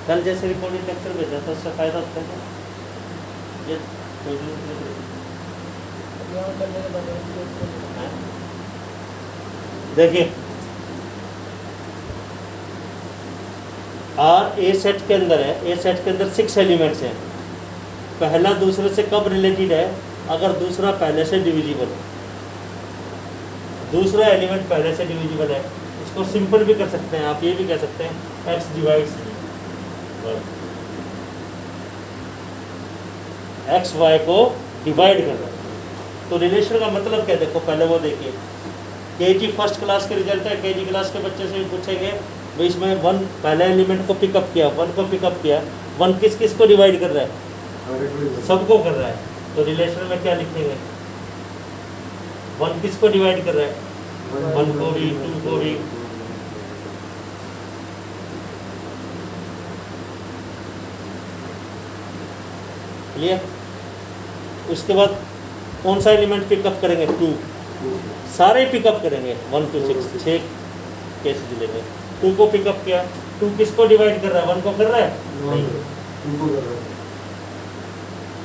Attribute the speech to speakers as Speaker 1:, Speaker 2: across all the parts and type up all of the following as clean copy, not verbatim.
Speaker 1: कल जैसे recording lecture भेजा था उससे फ़ायदा होता है ये देखिए आर ए सेट के अंदर है, ए सेट के अंदर 6 एलिमेंट्स हैं। पहला दूसरे से कब रिलेटेड है? अगर दूसरा पहले से डिविजिबल है, दूसरा एलिमेंट पहले से डिविजिबल है। इसको सिंपल भी कर सकते हैं आप, ये भी कह सकते हैं x डिवाइड्स एक्स वाई को डिवाइड कर रहा है। तो रिलेशन का मतलब क्या, देखो पहले वो देखिए, केजी फर्स्ट क्लास के रिजल्ट है, केजी क्लास के बच्चे से भी पूछेंगे भाई इसमें 1 पहले एलिमेंट को पिकअप किया, 1 को पिकअप किया, 1 किस किस को डिवाइड कर रहा है? सबको कर रहा है। तो रिलेशन में क्या लिखेंगे? 1 किस को डिवाइड कर रहा है? 1 को भी, 2 को भी। क्लियर? उसके बाद कौन सा एलिमेंट पिकअप करेंगे? 2। सारे पिकअप करेंगे 1 to 6, 6 केस लेंगे। 2 को पिकअप किया, 2 किसको डिवाइड कर रहा है? 1 को कर रहा है? नहीं, 2 को कर रहा है।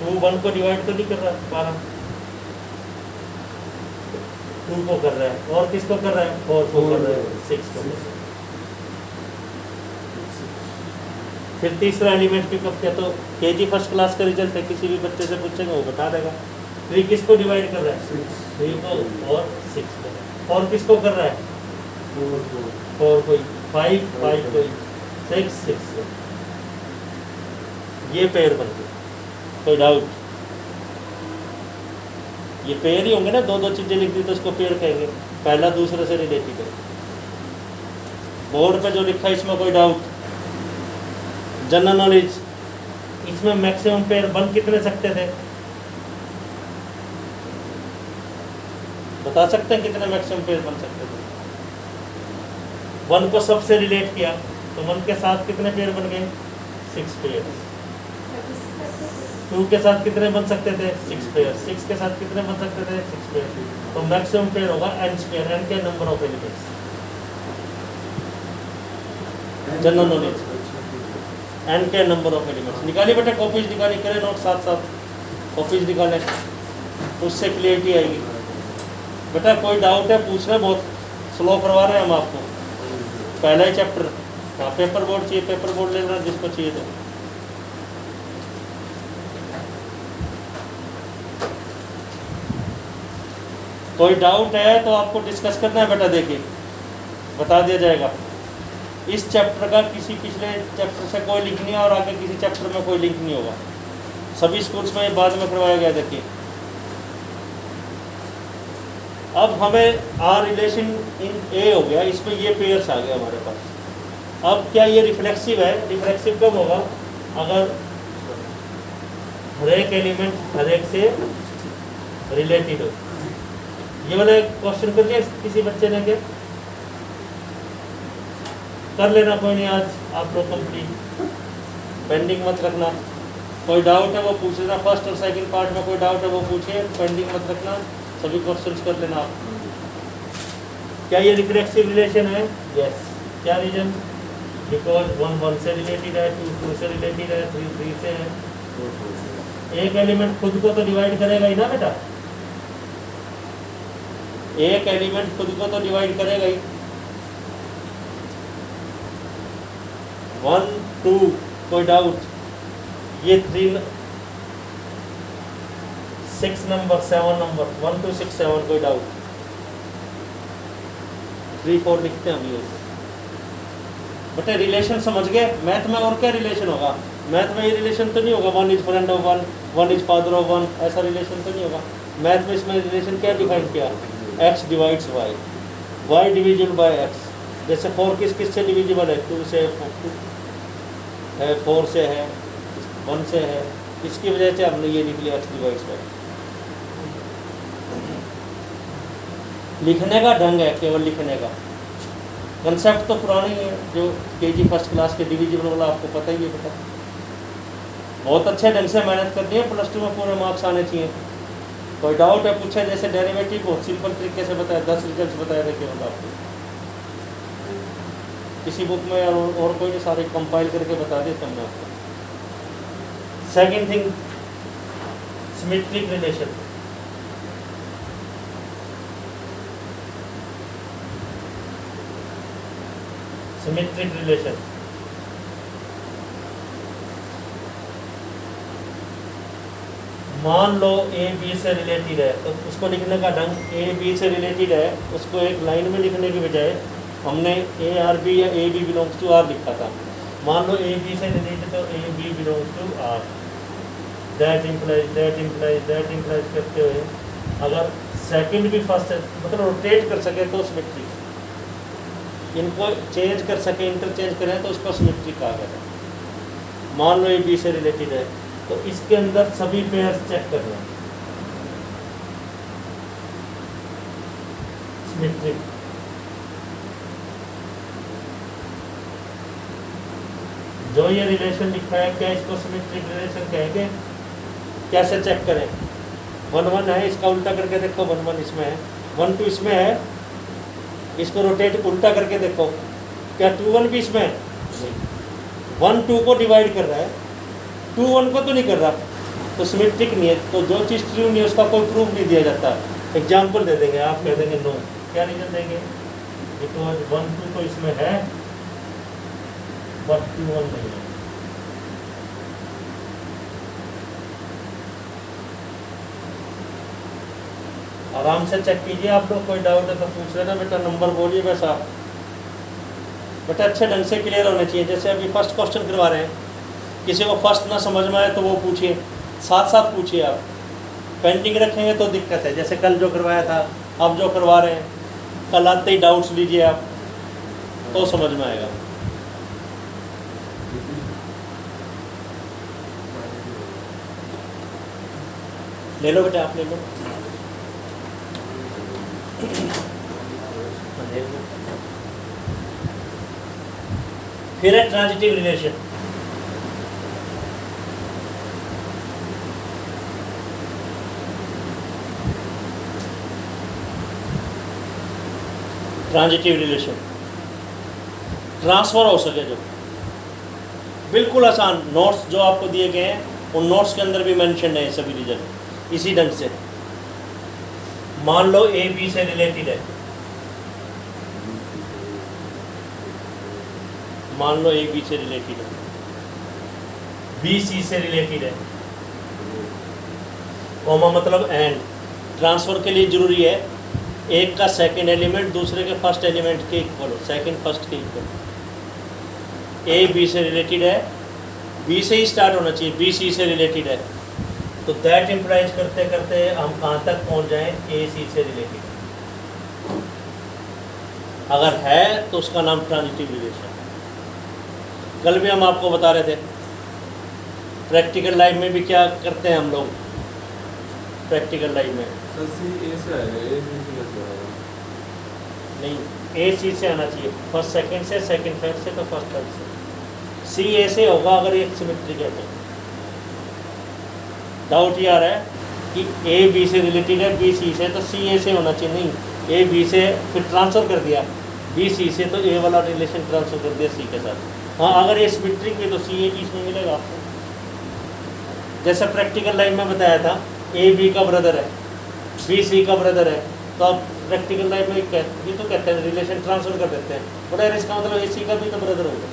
Speaker 1: 2 1 को डिवाइड तो नहीं कर रहा है, 12 2 को कर रहा है। और किसको कर रहा है? 4 को कर रहा है, 6 को कर रहा है। फिर तीसरा एलिमेंट पिकअप किया, तो केजी फर्स्ट क्लास का रिजल्ट है, किसी भी बच्चे से पूछेंगे वो बता देगा। 3 किसको डिवाइड कर रहा है? 3 को और 6 को। और किसको कर रहा है? 4 को। 5 को, 6 को। ये पेयर बन गया, कोई डाउट? ये पेयर ही होंगे ना, 2-2 चीजें लिख दी तो उसको पेयर कहेंगे, पहला दूसरे से रिलेटेड है। बोर्ड पे जो लिखा है इसमें कोई डाउट? जनरल नॉलेज, इसमें मैक्सिमम पेयर बन कितने सकते थे? बता सकते हैं कितने मैक्सिमम पेयर बन सकते थे? 1 को सबसे रिलेट किया तो 1 के साथ कितने पेयर बन गए? 6 पेयर। 2 के साथ कितने बन सकते थे? 6 पेयर। 6 के साथ कितने बन सकते थे? 6 पेयर। तो मैक्सिमम पेयर होगा n स्क्वायर, n के number of elements. General knowledge, n के नंबर ऑफ एलिमेंट्स निकालिए बेटा, कॉपीज निकालिए, करें नोट साथ साथ, कॉपीज निकालें, उससे क्लियरिटी आएगी। बेटा कोई डाउट है पूछ रहे, बहुत स्लो करवा रहे हैं हम आपको, पहला ही चैप्टर। हाँ पेपर बोर्ड चाहिए, पेपर बोर्ड ले लेना जिसको चाहिए। तो कोई डाउट है तो आपको डिस्कस करना है बेटा, देखिए बता दिया जाएगा। इस चैप्टर का किसी पिछले चैप्टर से कोई लिंक नहीं है और आगे किसी चैप्टर में कोई लिंक नहीं होगा, सभी स्कूल्स में बाद में करवाया गया। देखिए अब हमें आर रिलेशन इन ए हो गया, इसमें ये पेयर्स आ गए हमारे पास। अब क्या ये रिफ्लेक्सिव है? रिफ्लेक्सिव कब होगा? अगर हर एक एलिमेंट हर एक से रिलेटेड हो। ये वाला क्वेश्चन कर लिया किसी बच्चे ने? क्या कर लेना, कोई नहीं, आज आप लोग कंप्लीट, पेंडिंग मत रखना। कोई डाउट है वो पूछ लेना, फर्स्ट और सेकंड पार्ट में कोई डाउट है वो पूछिए, पेंडिंग मत रखना, सभी क्वेश्चंस कर लेना आप। क्या ये रिफ्लेक्सिव रिलेशन है? यस। क्या रीजन? बिकॉज 1 1 से रिलेटेड है, 2 2 से रिलेटेड है, 3 3 से है। एक एलिमेंट खुद को तो डिवाइड करेगा ही ना बेटा, एक एलिमेंट खुद को तो डिवाइड करेगा ही। 1 2 कोई डाउट? ये 3 6 नंबर 7 नंबर 1 2 6 7 कोई डाउट? 3 4 लिखते हैं अभी। बट रिलेशन समझ गए? मैथ में और क्या रिलेशन होगा? मैथ में ये रिलेशन तो नहीं होगा 1 is friend of 1, 1 is father of 1, ऐसा रिलेशन तो नहीं होगा। मैथ में इसमें रिलेशन क्या डिफाइन किया? x divides y, y divisible by x। जैसे 4 किस किस से डिविजिबल है? 2 से है, 4 से है, 1 से है, इसकी वजह से हमने ये लिख लिया x डिवाइड्स बाय। लिखने का ढंग है, केवल लिखने का, कंसेप्ट तो पुरानी है। जो केजी फर्स्ट क्लास के डिविजिबल वाला आपको पता ही है बेटा। बहुत अच्छे ढंग से मेहनत करनी है, +2 में पूरे मार्क्स आने चाहिए। कोई डाउट है पूछे, जैसे डेरिवेटिव बहुत सिंपल तरीके से बताया, 10 रिजल्ट बताए थे केवल आपको। किसी बुक में और कोई नहीं, सारे कंपाइल करके बता देता हूँ मैं आपको। Second thing, symmetric relation. Symmetric relation मान लो ए बी से रिलेटेड है, तो उसको लिखने का ढंग ए बी से रिलेटेड है, उसको एक लाइन में लिखने की बजाय हमने ए आर बी या A B belongs to R लिखा था। मान लो ए बी से रिलेटेड तो A B belongs to R, that implies करते हुए अगर सेकंड भी फर्स्ट है, मतलब रोटेट कर सके तो सिमेट्रिक, इनको चेंज कर सके, इंटरचेंज करें तो उसको सिमेट्रिक कहा गया था। मान लो ए बी से रिलेटेड है, तो इसके अंदर सभी पेयर्स चेक करना है, सिमेट्रिक। जो ये रिलेशन लिखा है, क्या इसको सिमेट्रिक रिलेशन कहेंगे? कैसे चेक करें? 1 1 है, इसका उल्टा करके देखो, 1 1 इसमें है, 1 2 इसमें है, इसको रोटेट उल्टा करके देखो, क्या 2 1 भी इसमें है? 1 2 को डिवाइड कर रहा है, 2 1 को तो नहीं कर रहा, तो सिमेट्रिक नहीं है। तो जो चीज़ ट्रू नहीं है उसका कोई प्रूफ नहीं दिया जाता। एग्जाम्पल दे देंगे, आप कह देंगे नो, क्या रीजन देंगे? बिकॉज 1 2 तो इसमें है बट 2 1 नहीं है। आराम से चेक कीजिए, आप लोग कोई डाउट है तो पूछ लेना बेटा, नंबर बोलिए वैसा बेटा अच्छे ढंग से क्लियर होने चाहिए। जैसे अभी फर्स्ट क्वेश्चन करवा रहे हैं, किसी को फर्स्ट ना समझ में आए तो वो पूछिए, साथ साथ पूछिए। आप पेंडिंग रखेंगे तो दिक्कत है, जैसे कल जो करवाया था, अब जो करवा रहे हैं, कल आते ही डाउट्स लीजिए आप, तो समझ में आएगा। ले लो बेटा, आप ले लो। फिर है transitive relation. Transitive relation transfer हो सके जो, बिल्कुल आसान। नोट्स जो आपको दिए गए हैं उन नोट्स के अंदर भी मेंशन है सभी रीजन इसी ढंग से। मान लो ए बी से रिलेटेड है, मान लो ए बी से रिलेटेड है, बी सी से रिलेटेड है, कॉमा मतलब एंड। ट्रांसफर के लिए जरूरी है एक का सेकंड एलिमेंट दूसरे के फर्स्ट एलिमेंट के इक्वल हो, सेकंड फर्स्ट के इक्वल। ए बी से रिलेटेड है, बी से ही स्टार्ट होना चाहिए, बी सी से रिलेटेड है, तो दैट इम्प्लाइज करते करते हम कहाँ तक पहुँच जाएं? ए सी से रिलेटेड। अगर है तो उसका नाम ट्रांजिटिव रिलेशन। कल भी हम आपको बता रहे थे, प्रैक्टिकल लाइफ में भी क्या करते हैं हम लोग। प्रैक्टिकल लाइफ में नहीं, ए सी से आना चाहिए, फर्स्ट सेकंड से, सेकंड थर्ड से, तो फर्स्ट थर्ड से। सी ए से होगा अगर एक सिमेट्रिक है तो। डाउट ये आ रहा है कि ए बी से रिलेटेड है, बी सी से, तो सी ए से होना चाहिए। नहीं, ए बी से फिर ट्रांसफ़र कर दिया, बी सी से, तो ए वाला रिलेशन ट्रांसफ़र कर दिया सी के साथ। हाँ, अगर ये सिमेट्रिक है तो सी ए बीच में मिलेगा आपको। जैसे प्रैक्टिकल लाइफ में बताया था, ए बी का ब्रदर है, बी सी का ब्रदर है, तो आप प्रैक्टिकल लाइफ में ये तो कहते हैं रिलेशन ट्रांसफ़र कर देते हैं। बोला यार इसका मतलब ए सी का भी तो ब्रदर होगा,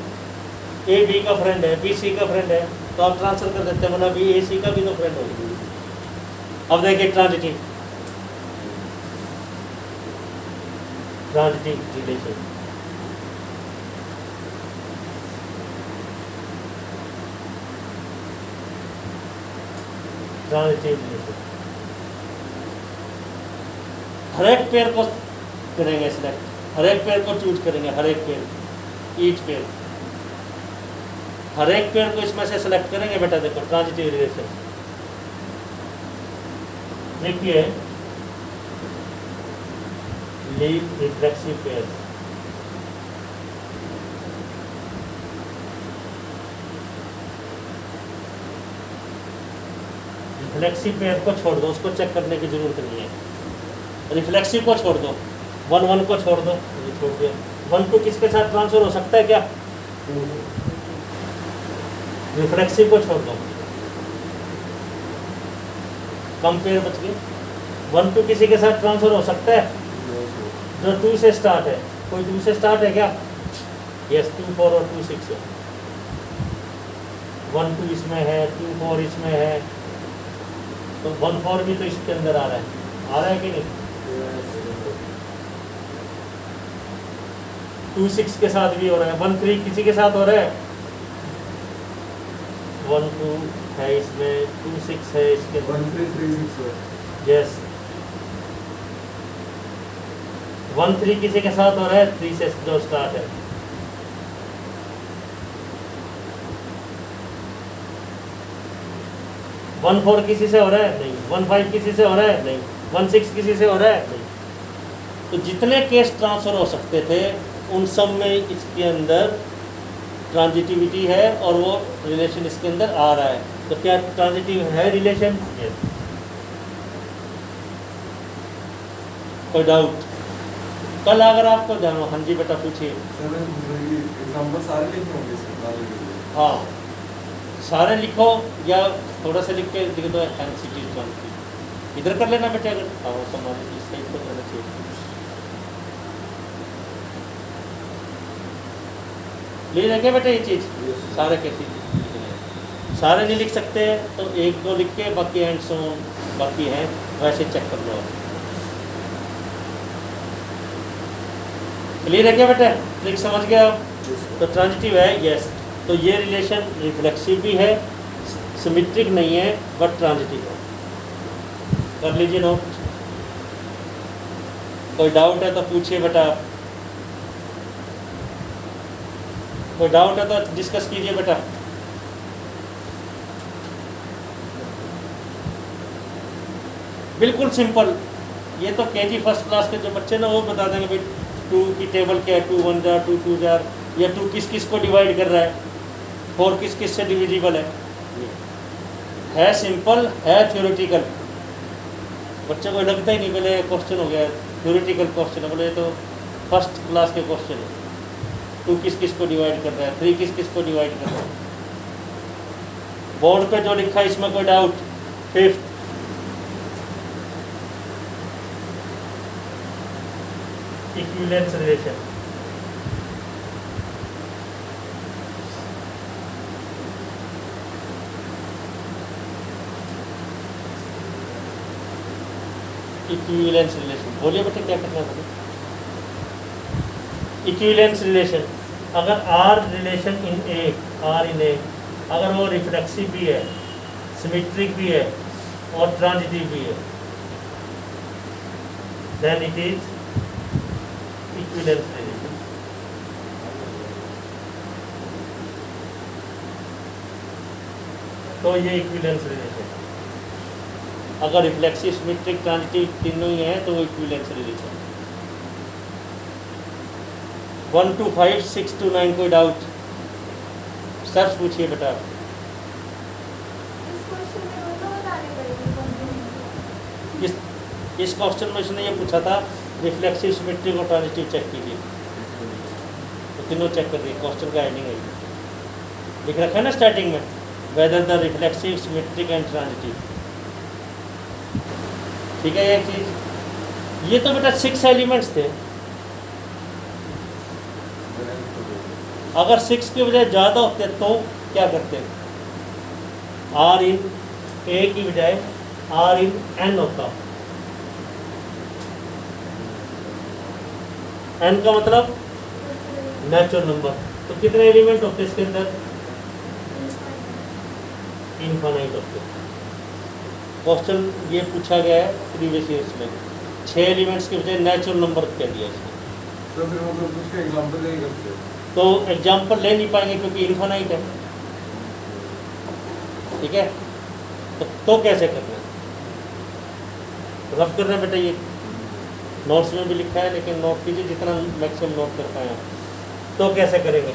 Speaker 1: ए बी का फ्रेंड है, बी सी का फ्रेंड है, तो आप ट्रांसफ़र कर देते हैं, मतलब बी ए सी का भी तो फ्रेंड होगा। अब देखिए ट्रांजिटिव रिलेशन। ट्रांजिटिव रिलेशन हर एक पेयर को करेंगे सिलेक्ट, हर एक पेयर को चूज करेंगे, हर एक पेयर, ईच पेयर, हर एक पेयर को इसमें से सिलेक्ट करेंगे। बेटा देखो ट्रांजिटिव रिलेशन देखिए, leave reflexive pair, reflexive pair को छोड़ दो, उसको चेक करने की जरूरत नहीं है। रिफ्लेक्सिव को छोड़ दो, 1 1 को छोड़ दो, ये छोड़ दिया, 1 टू किसके साथ ट्रांसफर हो सकता है क्या? रिफ्लेक्सिव को छोड़ दो, कंपेयर बच गए। 1 टू किसी के साथ ट्रांसफर हो सकता है जो 2 से स्टार्ट है। कोई 2 से स्टार्ट है क्या? यस, 2 4 और 2 6 है। 1 2 इसमें है, 2 4 इसमें है, तो 1 4 भी तो इसके अंदर आ रहा है कि नहीं? 2 6 के साथ भी हो रहा है। 1 3 किसी के साथ हो रहा है? 1 2 है इसमें, 2 6 है इसके अंदर।
Speaker 2: 1 3 3 6
Speaker 1: यस, 1 3 किसी के साथ हो रहा है? 3 से जो स्टार्ट है। 1 4 किसी से हो रहा है? नहीं। 1 5 किसी से हो रहा है? नहीं। 1 6 किसी से हो रहा है? नहीं। तो जितने केस ट्रांसफर हो सकते थे उन सब में इसके अंदर ट्रांजिटिविटी है और वो रिलेशन इसके अंदर आ रहा है। तो क्या ट्रांजिटिव है रिलेशन? यस। कोई डाउट? कल अगर आपको जानो, हाँ जी बेटा पूछिए।
Speaker 2: सर एग्जांपल सारे लिखे होंगे इसके बाद?
Speaker 1: हाँ, सारे लिखो या थोड़ा सा लिख के लिख दो। एनसीटी इधर कर लेना बेटा, अगर हाँ समझ इस साइड पर करना चाहिए। ले जाके बेटा ये चीज़ सारे कैसी सारे नहीं लिख सकते तो 1 2 लिख के बाकी एंड सो बाकी हैं वैसे चेक कर लो। क्लियर है क्या बेटा? ट्रिक समझ गए आप? तो ट्रांजिटिव है, यस। तो ये रिलेशन रिफ्लेक्सिव भी है, सिमेट्रिक नहीं है, बट ट्रांजिटिव है। कर लीजिए नोट। कोई डाउट है तो पूछिए बेटा। कोई डाउट है तो डिस्कस कीजिए बेटा। बिल्कुल सिंपल। ये तो केजी फर्स्ट क्लास के जो बच्चे ना वो बता देंगे भाई 2 की टेबल क्या है, 2 1 जार 2 2 जार, या 2 किस किस को डिवाइड कर रहा है, 4 किस किस से डिविजिबल है सिंपल, है थ्योरेटिकल। बच्चे को लगता ही नहीं बोले क्वेश्चन हो गया, थ्योरेटिकल क्वेश्चन है, बोले तो फर्स्ट क्लास के क्वेश्चन है। 2 किस किस को डिवाइड कर रहा है, 3 किस किस को डिवाइड कर रहा है। बोर्ड पे जो लिखा है इसमें कोई doubt? 5th equivalence relation. Equivalence relation बोलिए बेटा, क्या करना है? इक्विवेलेंस रिलेशन, अगर R relation in A, R in A, अगर वो रिफ्लेक्सिव भी है, सिमेट्रिक भी है और ट्रांजिटिव भी है, then it is equivalence relation. तो ये इक्विवेलेंस रिलेशन, अगर रिफ्लेक्सिव सिमेट्रिक ट्रांजिटिव तीनों ही है तो वो इक्विवेलेंस रिलेशन। 1 to 5 6 to 9 कोई डाउट? सर पूछिए बेटा। इस क्वेश्चन में इसने ये पूछा था रिफ्लेक्सिव सिमेट्रिक और ट्रांजिटिव चेक कीजिए, तो तीनों चेक कर दिए। क्वेश्चन का हेडिंग है लिख रखा है ना स्टार्टिंग में, whether the reflexive symmetric and transitive. ठीक है, एक चीज ये तो बेटा 6 एलिमेंट्स थे। अगर 6 के बजाय ज़्यादा होते तो क्या करते? आर इन ए की बजाय आर इन एन होता। एन का मतलब नेचुरल नंबर। तो कितने एलिमेंट होते इसके अंदर? इनफाइनाइट होते। क्वेश्चन ये पूछा गया है प्रीवियस ईयर्स में, 6 एलिमेंट्स के बजाय नेचुरल नंबर कह दिया इसने।
Speaker 2: तो फिर मतलब उसके एग्जांपल नहीं करते?
Speaker 1: तो एग्जाम्पल ले नहीं पाएंगे क्योंकि इनफाइनाइट है। ठीक है, तो कैसे करना है? रफ करना बेटा, ये नोट्स में भी लिखा है लेकिन नोट कीजिए जितना मैक्सिमम नोट कर पाए आप। तो कैसे करेंगे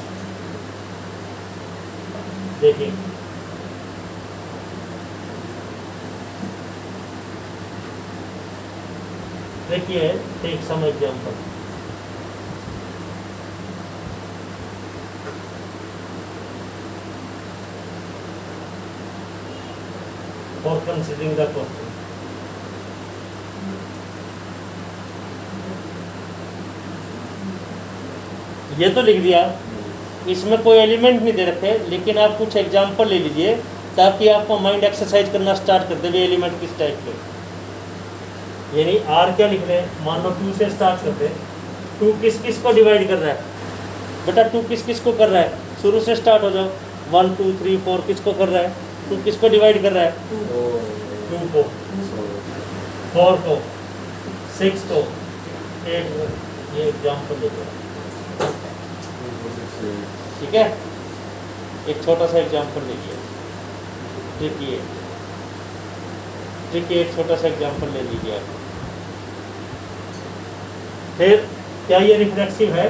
Speaker 1: देखिए, देखिए take some example. For considering the question. ये तो लिख दिया, इसमें कोई एलिमेंट नहीं दे रखे, लेकिन आप कुछ एग्जांपल ले लीजिए ताकि आपको माइंड एक्सरसाइज करना स्टार्ट कर दे भी एलिमेंट किस टाइप के। यानी आर क्या लिख रहे हैं, मान लो 2 से स्टार्ट करते हैं। 2 किस किस को डिवाइड कर रहा है बेटा, 2 किस किस को कर रहा है, शुरू से स्टार्ट हो जाओ। 1 2 3 4 किसको कर रहा है, 2 किसको डिवाइड कर रहा है, 2 को, 4 को, 6 को, 8 को। ये एग्जाम्पल ले लो, ठीक है। एक छोटा सा एग्जाम्पल लीजिए, देखिए देखिए एक छोटा सा एग्जाम्पल ले लीजिए आप। फिर क्या ये रिफ्लेक्सिव है,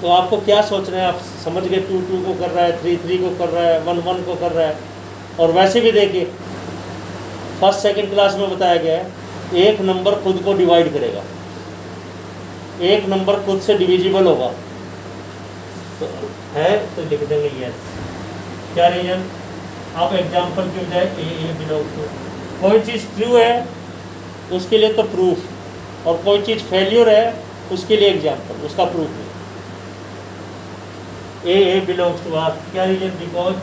Speaker 1: तो आपको क्या सोचना है, आप समझ गए 2 2 को कर रहा है, 3 3 को कर रहा है, 1 1 को कर रहा है। और वैसे भी देखिए फर्स्ट सेकंड क्लास में बताया गया है एक नंबर खुद को डिवाइड करेगा, एक नंबर खुद से डिविजिबल होगा, तो है तो लिख देंगे यस। क्या रीजन, आप एग्जाम्पल की बजाय ए बिलोंग टू। कोई चीज़ ट्रू है उसके लिए तो प्रूफ, और कोई चीज़ फेल्यूर है उसके लिए एग्जाम्पल, उसका प्रूफ है। ए बिलोंग्स टू आर, क्या reason, because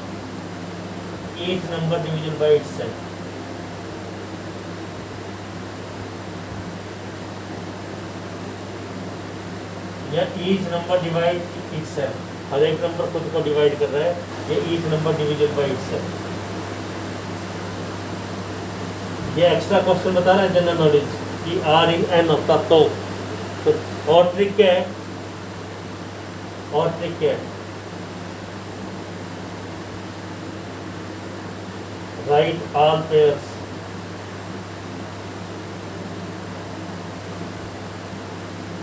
Speaker 1: each number division by itself. या ईच नंबर डिवाइड इटसेल्फ, हर एक नंबर खुद को डिवाइड कर रहा है, ये each number division by itself. ये एक्स्ट्रा क्वेश्चन बता रहा है जनरल नॉलेज कि आर इन एन होता तो और ट्रिक क्या है, और ट्रिक क्या है, right all pairs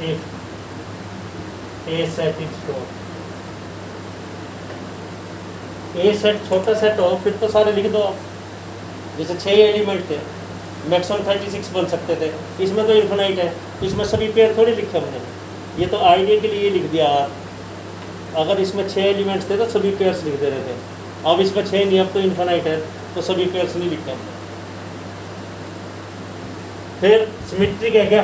Speaker 1: if A set is four. A set छोटा सेट हो फिर तो सारे लिख दो आप, जैसे 6 एलिमेंट थे, मैक्सिमम 36 बन सकते थे, इसमें तो इन्फिनाइट है, इसमें सभी पेयर थोड़ी लिखे हमने, ये तो आइडिया के लिए लिख दिया। अगर इसमें 6 एलिमेंट्स थे तो सभी पेयर्स लिख दे रहे थे, अब इसमें 6 नहीं, अब तो इन्फिनाइट है तो सभी पेयर्स नहीं लिखे हमने। फिर सिमेट्रिक है क्या,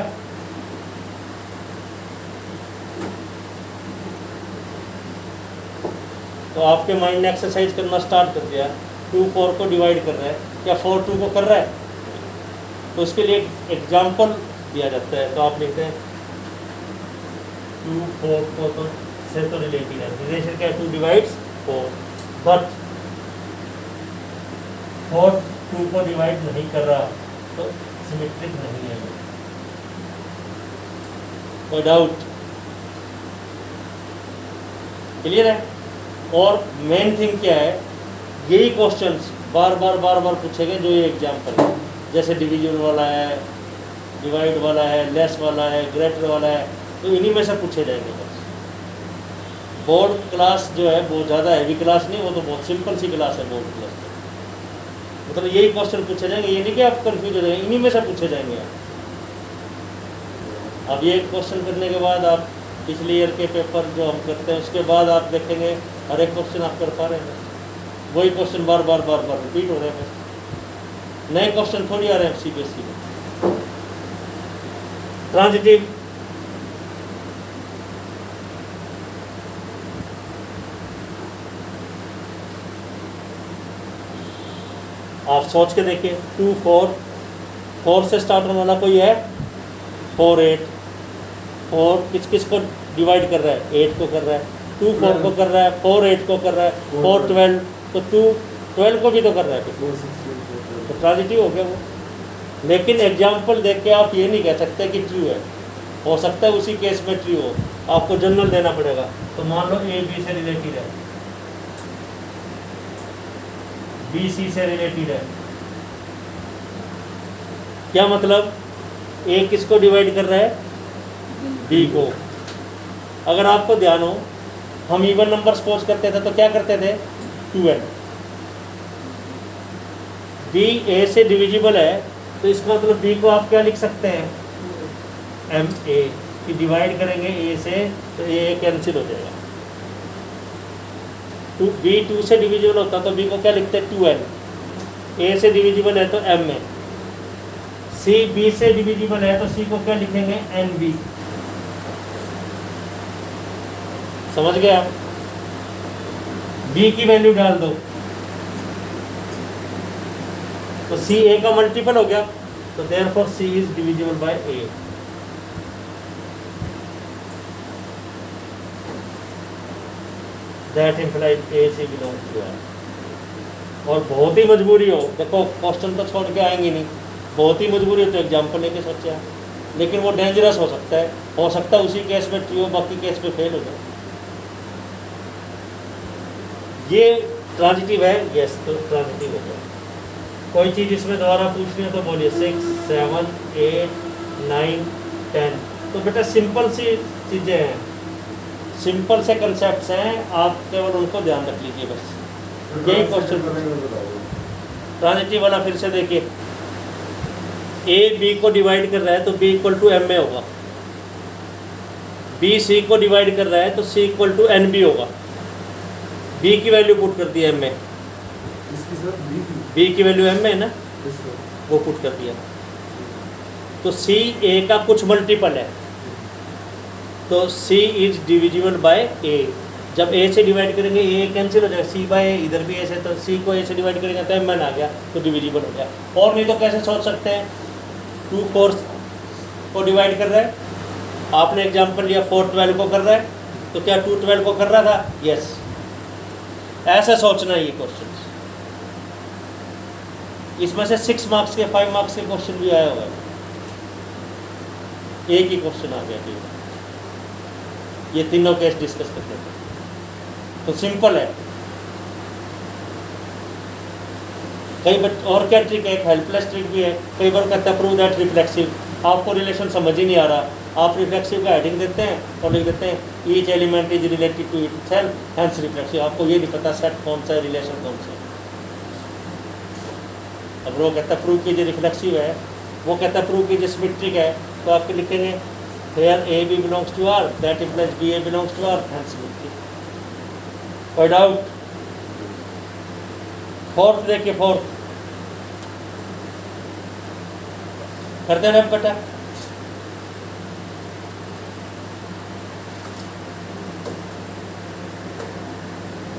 Speaker 1: तो आपके माइंड ने एक्सरसाइज करना स्टार्ट कर दिया। 2 4 को डिवाइड कर रहा है, क्या 4 2 को कर रहा है, तो उसके लिए एग्जाम्पल दिया जाता है। तो आप लिखते हैं 2 4 को तो से तो रिलेटेड है, रिलेशन क्या है, 2 डिवाइड्स 4, बट 4 2 को डिवाइड नहीं कर रहा तो सिमेट्रिक नहीं है। कोई डाउट, क्लियर है। और मेन थिंग क्या है, यही क्वेश्चंस बार बार पूछेंगे जो ये एग्जाम्पल है, जैसे डिवीजन वाला है, डिवाइड वाला है, लेस वाला है, ग्रेटर वाला है, तो इन्हीं में से पूछे जाएंगे बस। बोर्ड क्लास जो है बहुत ज़्यादा हैवी क्लास नहीं, वो तो बहुत सिंपल सी क्लास है बोर्ड क्लास। मतलब यही क्वेश्चन पूछे जाएंगे, ये नहीं कि आप कंफ्यूज हो जाएंगे, इन्हीं में से पूछे जाएंगे। अब ये क्वेश्चन करने के बाद आप पिछले ईयर के पेपर जो हम करते हैं उसके बाद आप देखेंगे हर एक क्वेश्चन आप कर पा रहे हैं, वही क्वेश्चन बार बार रिपीट हो रहे हैं, नए क्वेश्चन थोड़ी आ रहे हैं सीबीएसई में। ट्रांजिटिव, आप सोच के देखिए 2 4 4 से स्टार्ट होने वाला कोई है, 4 8 4 किस किस को डिवाइड कर रहा है, 8 को कर रहा है, 2 4 को कर रहा है, 4 8 को कर रहा है, 4 12, तो 2 12 को भी तो कर रहा है, तो ट्रांजिटिव हो गया वो। लेकिन एग्जाम्पल देख के आप ये नहीं कह सकते कि ट्रू है, हो सकता है उसी केस में ट्रू हो, आपको जनरल देना पड़ेगा। तो मान लो ए बी से रिलेटेड है, बी सी से रिलेटेड है, क्या मतलब, ए किसको डिवाइड कर रहा है, बी को। अगर आपको ध्यान हो, हम इवन नंबर सपोज करते थे तो क्या करते थे, 2n। बी ए से डिविजिबल है तो इसका मतलब बी को आप क्या लिख सकते हैं, एम ए, कि डिवाइड करेंगे ए से तो ए कैंसिल हो जाएगा, बी 2 से डिविजिबल होता तो बी को क्या लिखते हैं 2n, ए से डिविजिबल है तो m है, सी बी से डिविजिबल है तो सी को क्या लिखेंगे nb। समझ गए आप? बी की वैल्यू डाल दो तो सी ए का मल्टीपल हो गया, तो therefore C is divisible by A. That implies A C belongs to R. और बहुत ही मजबूरी हो, देखो क्वेश्चन तो छोड़ के आएंगे नहीं, बहुत ही मजबूरी हो तो एग्जाम्पल लेके सोचा, लेकिन वो डेंजरस हो सकता है उसी केस में ट्रू हो, बाकी केस में फेल हो जाए। ये ट्रांजिटिव है, यस तो ट्रांजिटिव हो गया। कोई चीज़ इसमें दोबारा पूछनी हो तो बोलिए 6, 7, 8, 9, 10। तो बेटा सिंपल सी चीज़ें हैं, सिंपल से कंसेप्ट्स हैं, आप केवल उनको ध्यान रख लीजिए बस। यही क्वेश्चन ट्रांजिटिव वाला फिर से देखिए, ए बी को डिवाइड कर रहा है तो B equal to M A होगा, बी सी को डिवाइड कर रहा है तो C equal to N B होगा। बी की वैल्यू पुट कर दिया एम ए, बी की वैल्यू एम ए ना, वो पुट कर दिया, तो सी ए का कुछ मल्टीपल है, तो सी इज डिविजिबल बाय ए। जब ए से डिवाइड करेंगे ए कैंसिल हो जाएगा, सी बाय ए, इधर भी ए से, तो सी को ए से डिवाइड करेंगे तो एम एन आ गया, तो डिविजिबल हो गया। और नहीं तो कैसे सोच सकते हैं, 2 4 को डिवाइड कर रहा है, आपने एग्जाम्पल लिया 4 12 को कर रहा है, तो क्या 2 12 को कर रहा था? यस, ऐसा सोचना है ये क्वेश्चन। इसमें से 6 मार्क्स के 5 मार्क्स के क्वेश्चन भी आया हुआ है, एक ही क्वेश्चन आ गया कि ये तीनों केस डिस्कस करते थे, तो सिंपल है। कई बच्चे और क्या ट्रिक है, एक हेल्पलेस ट्रिक भी है, कई बार कहता है प्रूव दैट रिफ्लेक्सिव, आपको रिलेशन समझ ही नहीं आ रहा, आप रिफ्लेक्सिव का हेडिंग देते हैं और लिख देते हैं each element is related to itself hence reflexive, आपको ये नहीं पता सेट कौन सा है, रिलेशन कौन सा है। अब वो कहता है प्रूव कीजिए रिफ्लेक्सिव है, वो कहता है प्रूव कीजिए सिमेट्रिक है, तो आपके लिखेंगे here A B belongs to R, that implies B A belongs to R, hence symmetric. कोई डाउट? फोर्थ देखिए, फोर्थ करते हैं बेटा।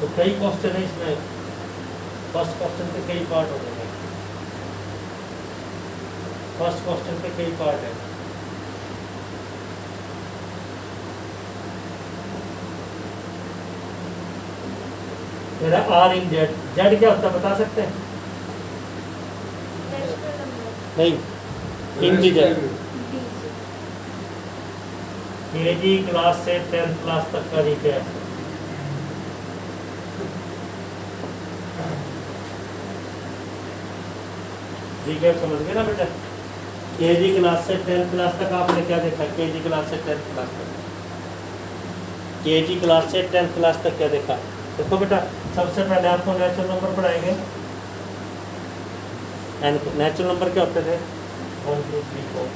Speaker 1: तो कई क्वेश्चन है इसमें, फर्स्ट क्वेश्चन के कई पार्ट हो गए, फर्स्ट क्वेश्चन के कई पार्ट है। मेरा आर इन जेड, जेड क्या होता है बता सकते हैं? नहीं, इंटीजर। केजी क्लास से 10th क्लास तक का रिकैप, समझ गए ना बेटा? केजी क्लास से 10th क्लास तक आपने क्या देखा? केजी क्लास से 10th क्लास तक, केजी क्लास से 10th क्लास तक क्या देखा? देखो बेटा, सबसे पहले आपको नेचुरल नंबर पढ़ाएंगे। नेचुरल नंबर क्या होते थे? 1 2 3 4।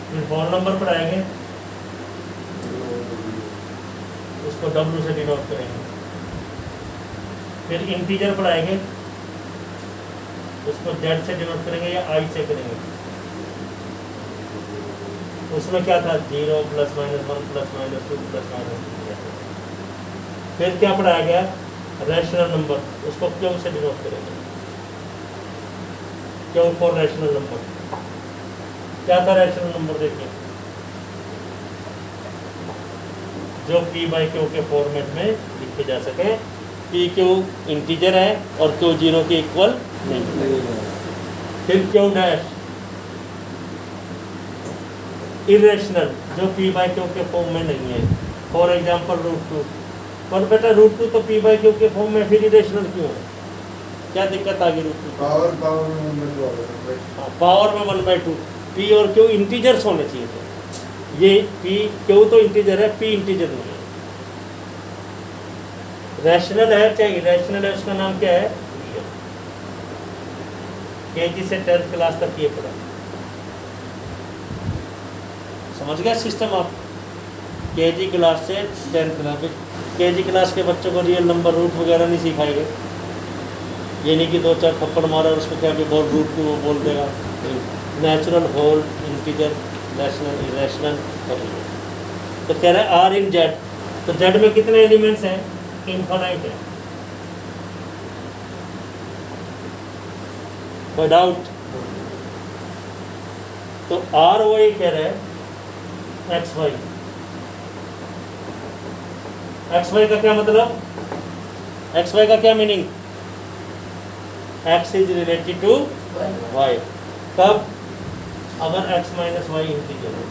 Speaker 1: फिर होल नंबर पढ़ाएंगे, उसको W से डिनोट करेंगे। फिर इंटीजर पढ़ाएंगे, उसको Z से डिनोट करेंगे या I से करेंगे। उसमें क्या था? 0 +- 1 +- 2 +- 3। फिर क्या पढ़ाया गया? रैशनल नंबर, उसको Q से डिनोट करेंगे, Q फॉर रैशनल नंबर। क्या था रैशनल नंबर? देखिए, जो P/Q के फॉर्मेट में लिखे जा सके। PQ इंटीजर है और Q 0 के इक्वल नहीं। फिर Q डैश इरेशनल, जो P/Q के फॉर्म में नहीं है, फॉर एग्जाम्पल √2। पर बेटा √2 तो P/Q के फॉर्म में, फिर इरेशनल क्यों है? क्या दिक्कत आ गई √2? पावर में 1/2। P और Q इंटीजर्स होने चाहिए थे, ये Q तो इंटीजर है, P इंटीजर नहीं है। रैशनल है चाहे इरेशनल है, उसका नाम क्या है? केजी से 10th क्लास तक ये पढ़ा, समझ गया सिस्टम आप? केजी क्लास से 10th क्लास केजी क्लास के बच्चों को रियल नंबर रूट वगैरह नहीं सिखाएंगे। ये नहीं कि 2-4 थप्पड़ मारा और उसको क्या कि बोल रूट को वो बोल देगा। Natural, whole, integer, rational, irrational. तो कह रहे हैं आर इन जेड। तो जेड में कितने एलिमेंट्स हैं? इनफाइनाइट है। कोई डाउट? तो आर वही कह रहे हैं एक्स वाई। एक्स वाई का क्या मतलब? एक्स वाई का क्या meaning? X is related to Y. कब? अगर एक्स माइनस वाई इंटीजर है।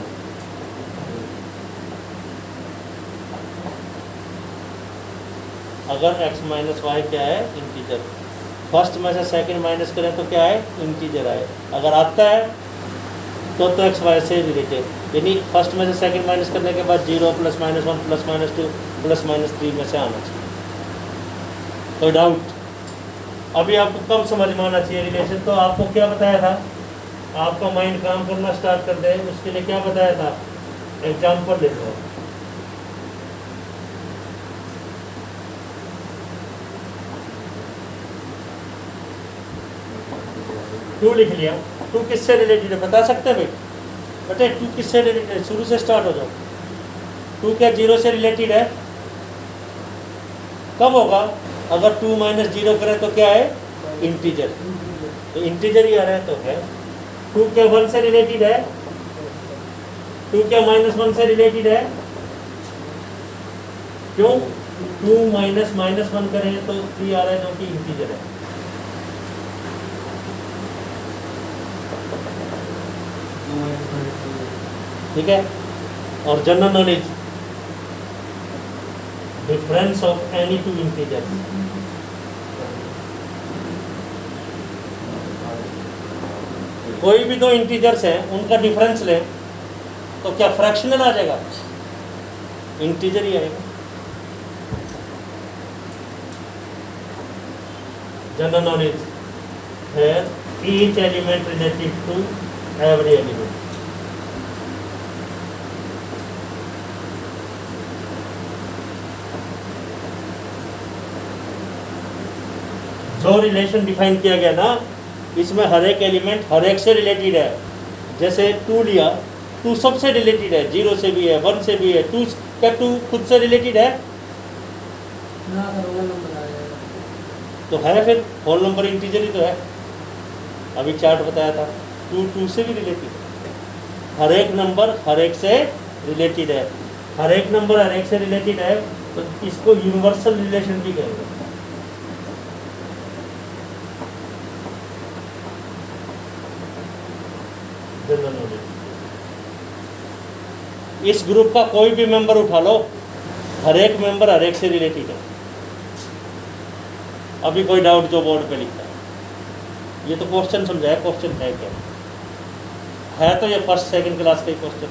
Speaker 1: अगर x माइनस वाई क्या है? इंटीजर। फर्स्ट में से सेकंड माइनस करें तो क्या है? इंटीजर आए। अगर आता है तो एक्स वाई से रिलेटेड, यानी फर्स्ट में से सेकंड माइनस करने के बाद 0 +-1 +-2 +-3 में से आना चाहिए। तो डाउट? अभी आपको कम समझ में आना चाहिए रिलेशन। तो आपको क्या बताया था? आपका माइंड काम करना स्टार्ट कर दे, उसके लिए क्या बताया था? एग्जाम्पल ले लो। टू लिख लिया। टू किससे रिलेटेड है बता सकते हैं भाई? बेटे टू किससे रिलेटेड है? शुरू से स्टार्ट हो जाओ। टू क्या 0 से रिलेटेड है? कब होगा? अगर 2 - 0 करें तो क्या है? इंटीजर। तो इंटीजर ही आ रहा है तो है। 2 क्या 1 से रिलेटेड है? 2 क्या -1 से रिलेटेड है? क्यों? 2 - -1 करें तो 3 आ रहा है जो कि इंटीजर है। ठीक है। और general knowledge, difference of any two integers. कोई भी दो इंटीजर्स हैं, उनका डिफरेंस लें तो क्या फ्रैक्शनल आ जाएगा? इंटीजर ही आएगा। जनरल नॉलेज है each element relative to every element. जो रिलेशन डिफाइन किया गया ना, इसमें हर एक एलिमेंट हर एक से रिलेटेड है। जैसे 2 लिया, 2 सबसे रिलेटेड है, 0 से भी है, 1 से भी है। 2 क्या 2 खुद से रिलेटेड है? तो है, फिर होल नंबर इंटीजर ही तो है। अभी चार्ट बताया था, 2 से भी रिलेटेड है। हर एक नंबर हर एक से रिलेटेड है। हर एक नंबर हर एक से रिलेटेड है तो इसको यूनिवर्सल रिलेशन भी कहेंगे। इस ग्रुप का कोई भी मेंबर उठा लो, हर एक मेंबर हर एक से रिलेटेड है। अभी कोई डाउट जो बोर्ड पे लिखता है? ये तो क्वेश्चन समझाया, क्वेश्चन है क्या? है तो ये फर्स्ट सेकंड क्लास का ही क्वेश्चन।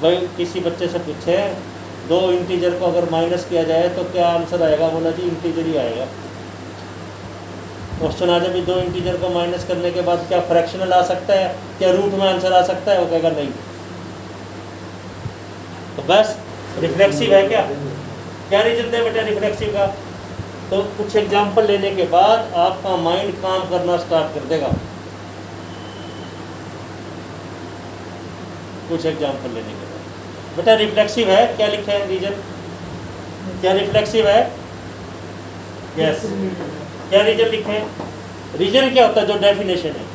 Speaker 1: भाई किसी बच्चे से पूछे 2 इंटीजर को अगर माइनस किया जाए तो क्या आंसर आएगा? बोला जी इंटीजर ही आएगा। क्वेश्चन आ जाए भी 2 इंटीजर को माइनस करने के बाद क्या फ्रैक्शनल आ सकता है, क्या रूट में आंसर आ सकता है? वो कहेगा नहीं। तो बस रिफ्लेक्सिव है क्या? क्या रीजन है बेटा रिफ्लेक्सिव का? तो कुछ एग्जाम्पल लेने के बाद आपका माइंड काम करना स्टार्ट कर देगा। कुछ एग्जाम्पल लेने के बाद बेटा रिफ्लेक्सिव है, क्या लिखे हैं रीजन? क्या रिफ्लेक्सिव है? यस। क्या रीजन लिखे? रीजन क्या होता है? जो डेफिनेशन है।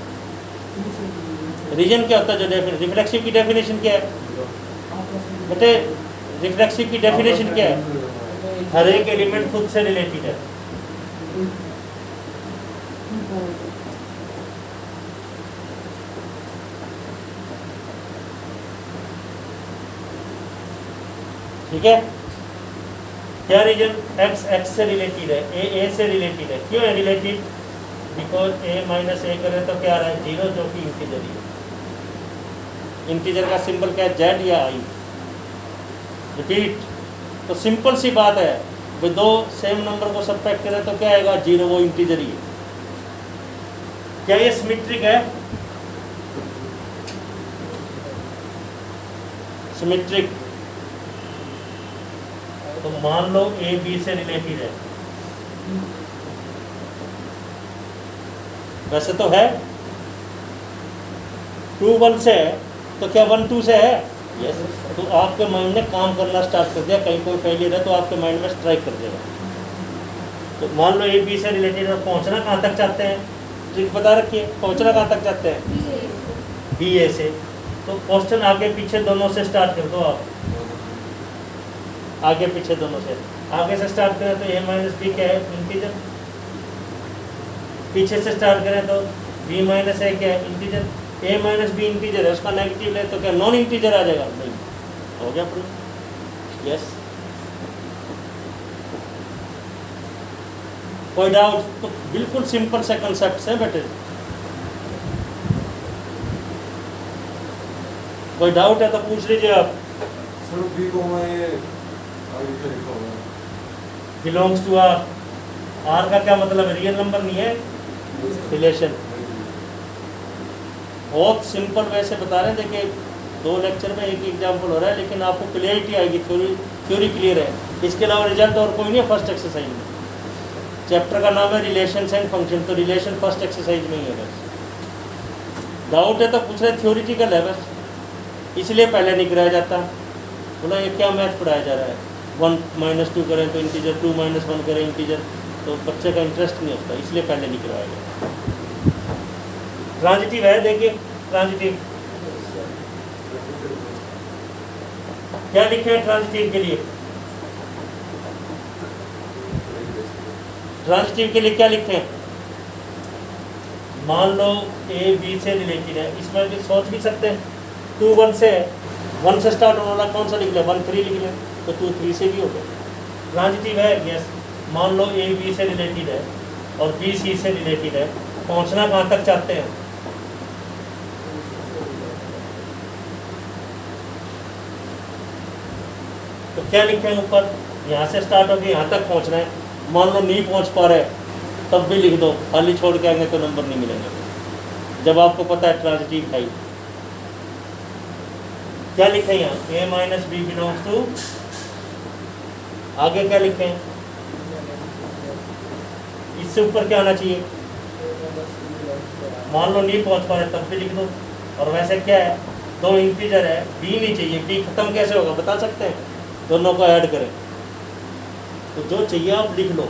Speaker 1: रीजन क्या होता है? जो डेफिनेशन। रिफ्लेक्सिव की डेफिनेशन क्या है बेटे? रिफ्लेक्सिव की डेफिनेशन क्या है? हर एक एलिमेंट खुद से रिलेटेड है। ठीक है। क्या रीजन? एक्स एक्स से रिलेटेड है, ए से रिलेटेड है। क्यों है रिलेटेड? बिकॉज a - a करें तो क्या आ रहा है? 0, जो कि इंटीजर ही है। इंटीजर का सिंबल क्या है? जेड या आई। रिपीट। तो सिंपल सी बात है, वो 2 सेम नंबर को सब्ट्रैक्ट करें तो क्या आएगा? 0, वो इंटीजर ही है। क्या ये सिमेट्रिक है? सिमेट्रिक। तो मान लो ए बी से रिलेटेड है, वैसे तो है 2 1 से है, तो क्या 1 2 से है? यस। तो आपके माइंड ने काम करना स्टार्ट कर दिया, कहीं कोई फेलियर है तो आपके माइंड में स्ट्राइक कर देगा। तो मान लो ए बी से रिलेटेड और पहुंचना कहाँ तक चाहते हैं, ट्रिक बता रखिए, पहुंचना कहाँ तक चाहते हैं? बी ए से। तो क्वेश्चन आगे पीछे दोनों से स्टार्ट कर दो आप, आगे पीछे दोनों से। आगे से स्टार्ट करें तो ए माइनस बी क्या है? इंटीजर। पीछे से स्टार्ट करें तो बी माइनस ए क्या है? इंटीजर। ए माइनस बी इंटीजर है, उसका नेगेटिव ले तो क्या नॉन इंटीजर आ जाएगा? नहीं। हो गया प्रूफ? यस। कोई डाउट? तो बिल्कुल सिंपल से कंसेप्ट है बेटे। कोई डाउट है तो पूछ लीजिए आप।
Speaker 2: सर बी को मैं आगे क्या लिखा हुआ है?
Speaker 1: Belongs to are. आर का क्या मतलब है? रियल नंबर नहीं है, रिलेशन। बहुत सिंपल वैसे बता रहे हैं, देखिए 2 लेक्चर में एक एग्जाम्पल हो रहा है, लेकिन आपको क्लियरिटी आएगी, थ्योरी क्लियर है। इसके अलावा रिजल्ट और कोई नहीं है फर्स्ट एक्सरसाइज में। चैप्टर का नाम है रिलेशंस एंड फंक्शन, तो रिलेशन फर्स्ट एक्सरसाइज में ही है बस। डाउट है तो पूछ रहे, थ्योरिटिकल है बस, इसलिए पहले नहीं कराया जाता। बोला ये क्या मैथ पढ़ाया जा रहा है, 1 - 2 करें तो इंटीजर, 2 - 1 करें इंटीजर, तो बच्चे का इंटरेस्ट नहीं होता, इसलिए पहले नहीं करवाया गया। ट्रांजिटिव है, देखिए ट्रांजिटिव क्या लिखे हैं ट्रांजिटिव के लिए? ट्रांजिटिव के लिए क्या लिखे हैं? मान लो ए बी से रिलेटेड है, इसमें भी सोच भी सकते हैं 2 1 से है, 1 से स्टार्ट होने वाला कौन सा लिख लें? 1 3 लिख लें, तो 2 3 से भी हो गया। ट्रांजिटिव है, यस। मान लो ए बी से रिलेटेड है और बी सी से रिलेटेड है, पहुंचना कहाँ तक चाहते हैं? तो क्या लिखें ऊपर? यहाँ से स्टार्ट होकर यहाँ तक पहुँचना है। मान लो नहीं पहुँच पा रहे, तब भी लिख दो, खाली छोड़ के आएंगे तो नंबर नहीं मिलेंगे, जब आपको पता है ट्रांजिटिव है। क्या लिखें यहाँ? ए माइनस बी बिलोंग्स टू, आगे क्या लिखें? इससे ऊपर क्या आना चाहिए? मान लो नहीं पहुँच पा रहे, तब भी लिख दो। और वैसे क्या है, 2 इंटीजर है, बी नहीं चाहिए, बी खत्म कैसे होगा बता सकते हैं? दोनों को ऐड करें, तो जो चाहिए आप लिख लो।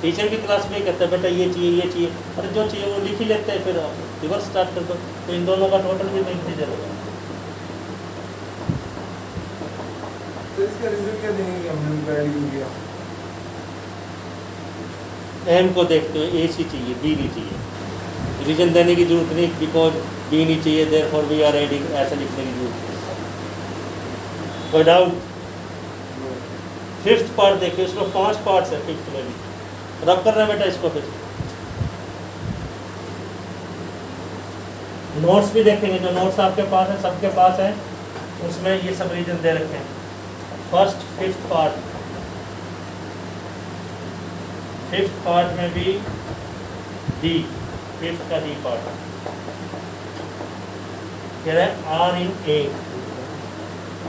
Speaker 1: टीचर की क्लास में कहते हैं बेटा ये चाहिए ये चाहिए, अरे जो चाहिए वो लिख ही लेते हैं, फिर आप रिवर्स स्टार्ट कर दो, तो इन दोनों का टोटल भी इंटीजर होगा।
Speaker 2: तो इसका रिजल्ट क्या देंगे? हमने ऐड कर दिया,
Speaker 1: एम को देखते हो, ए सी चाहिए, बी नहीं चाहिए। रीजन देने की जरूरत नहीं, बिकॉज बी नहीं चाहिए देयरफॉर वी आर एडिंग, ऐसा लिखने की जरूरत नहीं। कोई डाउट? 5th पार्ट देखिए, उसमें 5 पार्ट्स है 5th में भी। रब कर रहे हैं बेटा इसको, फिर नोट्स भी देखेंगे, जो नोट्स आपके पास है, सबके पास है, उसमें ये सब रीजन दे रखे हैं। First 5th part, 5th part में भी डी, 5th का डी पार्ट कह रहा है आर इन ए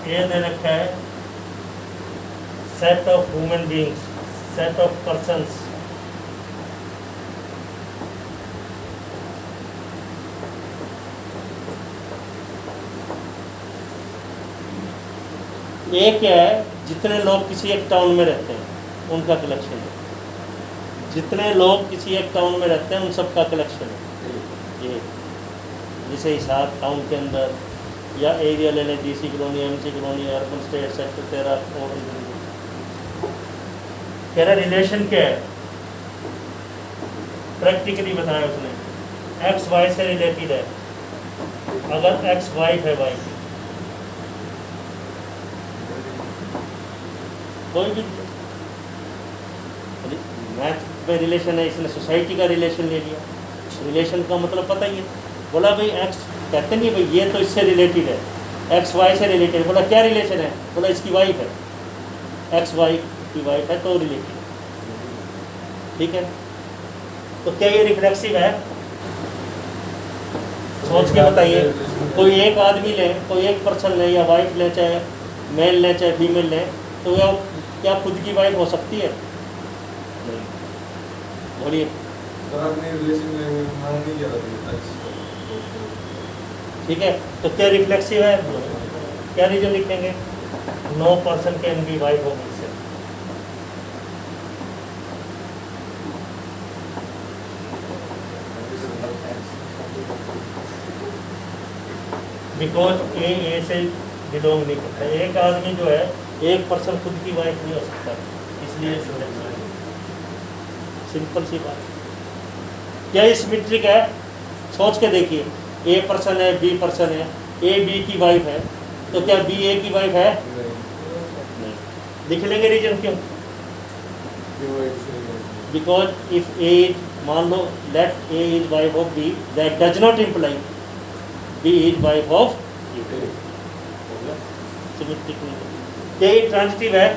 Speaker 1: दे रखा है set of human beings, set of persons. एक क्या है, जितने लोग किसी एक टाउन में रहते हैं उनका कलेक्शन है, जितने लोग किसी एक टाउन में रहते हैं उन सब का कलेक्शन है। ये जैसे हिसाब टाउन के अंदर या एरिया ले लें, DC colony, MC colony, urban state sector 13 और कह रहा रिलेशन क्या है, प्रैक्टिकली बताया उसने। एक्स वाई से रिलेटेड है, अगर एक्स वाइफ है वाई की, कोई भी मैथ में रिलेशन है, इसने सोसाइटी का रिलेशन ले लिया। रिलेशन का मतलब पता ही है, बोला भाई एक्स, कहते नहीं भाई ये तो इससे रिलेटेड है, एक्स वाई से रिलेटेड। बोला क्या रिलेशन है? बोला इसकी वाइफ है, एक्स वाई की वाइफ है तो रिलेटेड, ठीक है। तो क्या ये रिफ्लेक्सिव है? सोच के बताइए। कोई एक आदमी ले, कोई एक पर्सन ले, या वाइफ ले, चाहे मेल ले चाहे फीमेल ले, तो वो क्या खुद की वाइफ हो सकती है? नहीं। बोलिए।
Speaker 2: सर आपने रिलेशन में मान नहीं किया था अच्छी।
Speaker 1: ठीक है, तो क्या रिफ्लेक्सिव है? क्या रीजन लिखेंगे? No person can be wife of himself. Because A से बिलोंग नहीं करता। एक आदमी जो है, एक पर्सन खुद की वाइफ नहीं हो सकता, इसलिए सिंपल सी बात। क्या ये सिमेट्रिक है? सोच के देखिए, ए पर्सन है, बी पर्सन है, ए बी की वाइफ है, तो क्या बी ए की वाइफ है? नहीं। लिख लेंगे रीजन क्यों? बिकॉज इफ ए, मान लो let A is wife of B, that does not imply B is wife of symmetric नहीं। क्या ये ट्रांजिटिव है?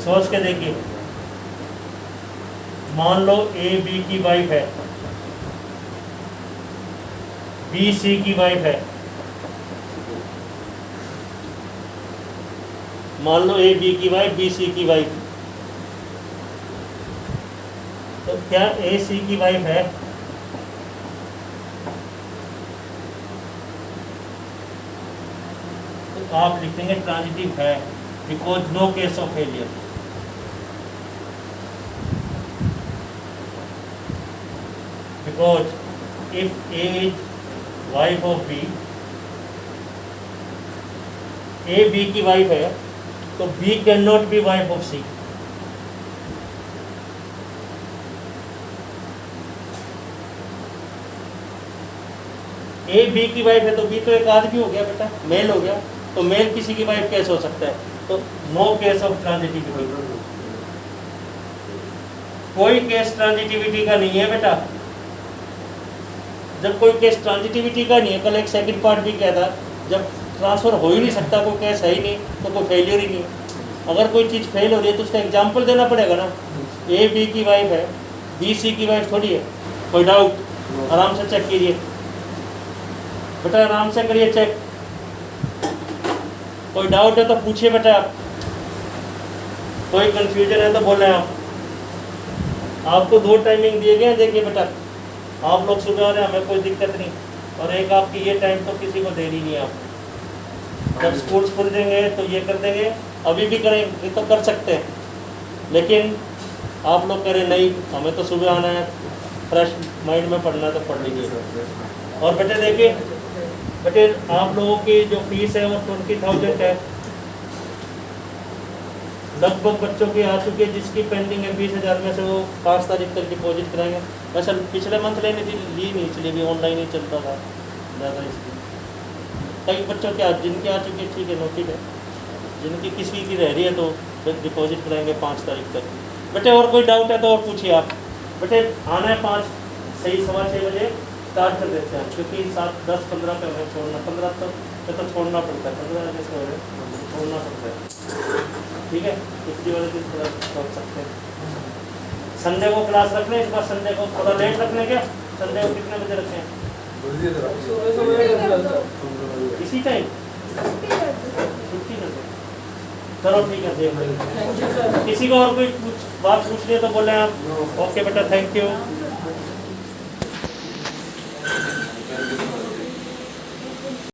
Speaker 1: सोच के देखिए, मान लो ए बी की वाइफ है, बी सी की वाइफ है। मान लो ए बी की वाइफ, बी सी की वाइफ, तो क्या ए सी की वाइफ है? तो आप लिखेंगे ट्रांजिटिव है, because no case of failure. Because if A is wife of B, A B की वाइफ है, तो B can not be wife of C. A B की वाइफ है, तो बी तो एक आदमी हो गया बेटा, मेल हो गया, तो मेल किसी की वाइफ कैसे हो सकता है? तो नो केस ऑफ ट्रांजिटिविटी। कोई केस ट्रांजिटिविटी का नहीं है बेटा। जब कोई केस ट्रांजिटिविटी का नहीं है, कल एक सेकंड पार्ट भी क्या था, जब ट्रांसफर हो ही नहीं सकता, कोई केस है ही नहीं, तो कोई फेलियर ही नहीं है। अगर कोई चीज़ फेल हो रही है तो उसका एग्जाम्पल देना पड़ेगा ना। ए बी की वाइफ है, बी सी की वाइफ थोड़ी है। कोई डाउट? आराम से चेक कीजिए बेटा, आराम से करिए चेक। कोई डाउट है तो पूछिए बेटा, आप कोई कंफ्यूजन है तो बोले आप। आपको 2 टाइमिंग दिए गए हैं, देखिए बेटा, आप लोग सुबह आ रहे हैं, हमें कोई दिक्कत नहीं, और एक आपकी ये टाइम तो किसी को देनी नहीं है। आप जब स्कूल्स खुल देंगे तो ये कर देंगे, अभी भी करेंगे तो कर सकते हैं, लेकिन आप लोग कह रहे नहीं हमें तो सुबह आना है, फ्रेश माइंड में पढ़ना है तो पढ़ लीजिए। और बेटे देखिए बेटे, आप लोगों की जो फीस है वो 20,000 है। लगभग बच्चों की आ चुकी है, जिसकी पेंडिंग है 20,000 में से वो 5 तारीख तक डिपॉजिट कराएंगे। वैसे पिछले मंथ लेने थी, ली नहीं, इसलिए भी ऑनलाइन ही चलता था ज़्यादा, इसलिए कई बच्चों के जिनकी आ चुकी है ठीक है, नोटिस है, जिनकी किसी की रह रही है तो डिपॉजिट कराएंगे 5 तारीख तक। बेटे और कोई डाउट है तो और पूछिए आप। बेटे आना है 5 सही 6:15 बजे स्टार्ट कर देते हैं, क्योंकि 7, 10, 15 पे हमें छोड़ना, 15 तक तो छोड़ना पड़ता है, 15 बजे से छोड़ना पड़ता है, ठीक है। इसकी वजह से थोड़ा छोड़ सकते हैं। संडे को क्लास रखने, इस बार संडे को थोड़ा लेट रखने, क्या संडे को कितने बजे रखें? इसी टाइम छुट्टी कर दो, चलो ठीक है, देख लेंगे। किसी को और कोई बात पूछनी है तो बोले आप। ओके बेटा, थैंक यू।